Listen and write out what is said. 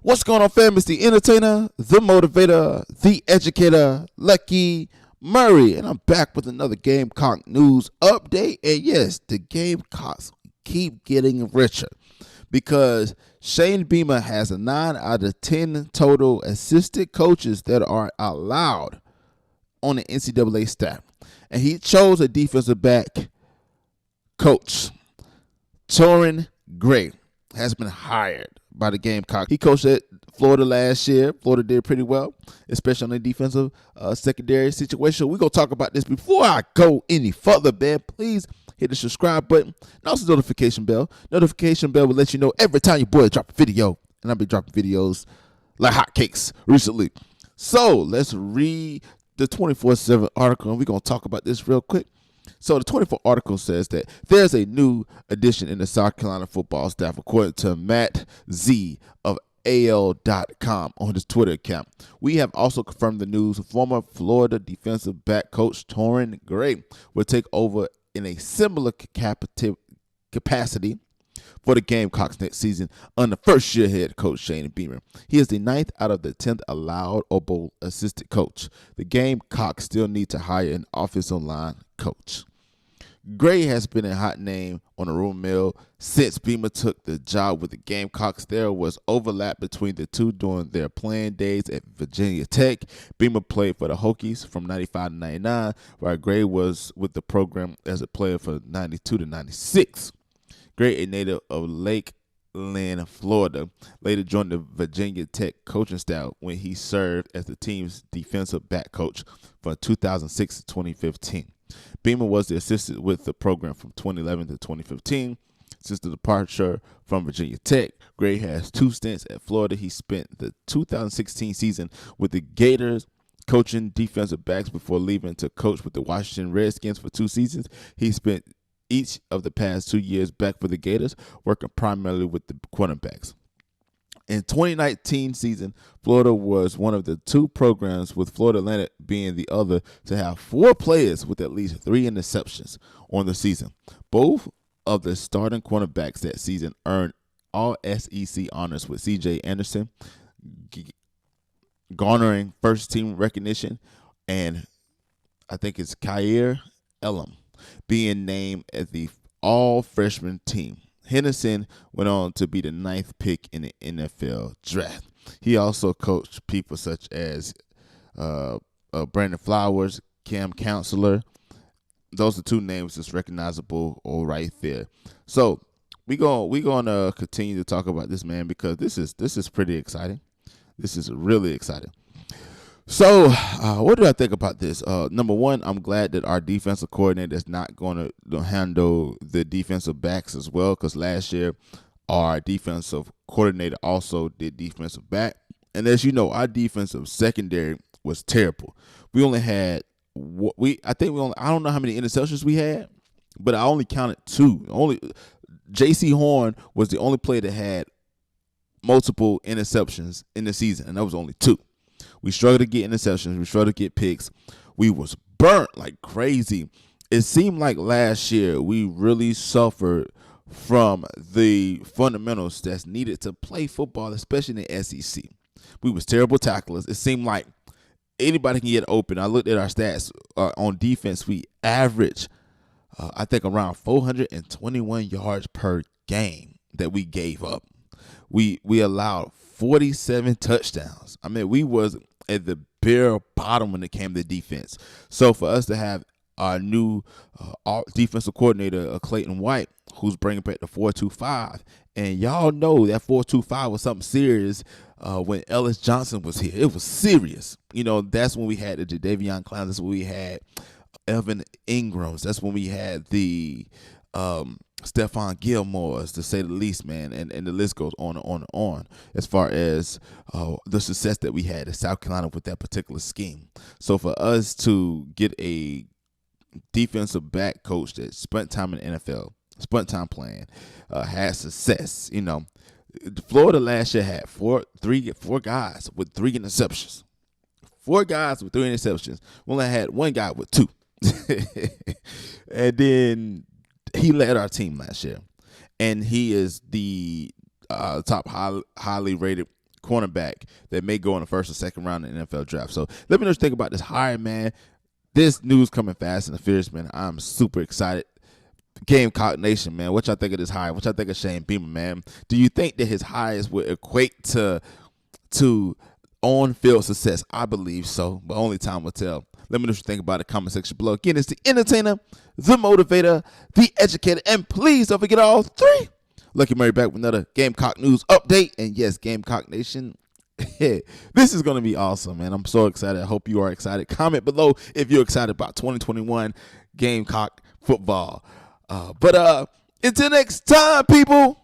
What's going on, fam? It's the entertainer, the motivator, the educator, Lucky Murray. And I'm back with another Gamecock news update. And yes, the Gamecocks keep getting richer because Shane Beamer has a 9 out of 10 total assistant coaches that are allowed on the NCAA staff. And he chose a defensive back coach. Torrian Gray has been hired by the Gamecock. He coached at Florida last year. Florida did pretty well, especially on the defensive secondary situation. We're going to talk about this. Before I go any further, man, please hit the subscribe button and also the notification bell. Notification bell will let you know every time your boy drop a video. And I've been dropping videos like hotcakes recently. So let's read the 24/7 article, and we're going to talk about this real quick. So the 24 article says that there's a new addition in the South Carolina football staff, according to Matt Z of AL.com on his Twitter account. We have also confirmed the news. Former Florida defensive back coach Torrian Gray will take over in a similar capacity for the Gamecocks next season under first-year head coach Shane Beamer. He is the 9th out of the 10th allowed or bowl assistant coach. The Gamecocks still need to hire an offensive line coach. Gray has been a hot name on the rumor mill since Beamer took the job with the Gamecocks. There was overlap between the two during their playing days at Virginia Tech. Beamer played for the Hokies from 95 to 99, while Gray was with the program as a player from 92 to 96. Gray, a native of Lakeland, Florida, later joined the Virginia Tech coaching staff when he served as the team's defensive back coach from 2006 to 2015. Beamer was the assistant with the program from 2011 to 2015. Since the departure from Virginia Tech, Gray has 2 stints at Florida. He spent the 2016 season with the Gators coaching defensive backs before leaving to coach with the Washington Redskins for 2 seasons. He spent each of the past 2 years back for the Gators, working primarily with the quarterbacks. In 2019 season, Florida was one of the 2 programs, with Florida Atlantic being the other, to have 4 players with at least 3 interceptions on the season. Both of the starting cornerbacks that season earned all SEC honors, with C.J. Anderson garnering first-team recognition, and I think it's Kyer Elam being named as the all-freshman team. Henderson went on to be the 9th pick in the NFL draft. He also coached people such as Brandon Flowers, Cam Counselor. Those are 2 names that's recognizable right there. So we're gonna continue to talk about this, man, because this is pretty exciting. This is really exciting. So, what do I think about this? Number one, I'm glad that our defensive coordinator is not going to handle the defensive backs as well, because last year our defensive coordinator also did defensive back. And as you know, our defensive secondary was terrible. We only had I don't know how many interceptions we had, but I only counted 2. Only J.C. Horn was the only player that had multiple interceptions in the season, and that was only 2. We struggled to get interceptions. We struggled to get picks. We was burnt like crazy. It seemed like last year we really suffered from the fundamentals that's needed to play football, especially in the SEC. We was terrible tacklers. It seemed like anybody can get open. I looked at our stats on defense. We average, I think, around 421 yards per game that we gave up. We allowed 47 touchdowns. I mean, we was at the bare bottom when it came to defense. So for us to have our new defensive coordinator, Clayton White, who's bringing back the 4-2-5, and y'all know that 4-2-5 was something serious when Ellis Johnson was here. It was serious. You know, that's when we had the Jadeveon Clowns. That's when we had Evan Ingrams. That's when we had the Stephon Gilmore's, to say the least, man, and the list goes on and on and on as far as the success that we had in South Carolina with that particular scheme. So for us to get a defensive back coach that spent time in the NFL, spent time playing, had success, you know, Florida last year had four guys with 3 interceptions. 4 guys with 3 interceptions. We only had 1 guy with 2. And then he led our team last year, and he is the top highly rated cornerback that may go in the first or second round in the NFL draft. So let me know what you think about this hire, man. This news coming fast and furious, man. I'm super excited. Gamecock Nation, man. What y'all think of this hire? What y'all think of Shane Beamer, man? Do you think that his hires would equate to on-field success? I believe so, but only time will tell. Let me know what you think about it. Comment section below. Again, it's the entertainer, the motivator, the educator, and please don't forget all three. Lucky Murray back with another Gamecock news update. And yes, Gamecock Nation, this is going to be awesome, man. I'm so excited. I hope you are excited. Comment below if you're excited about 2021 Gamecock football. But until next time, people.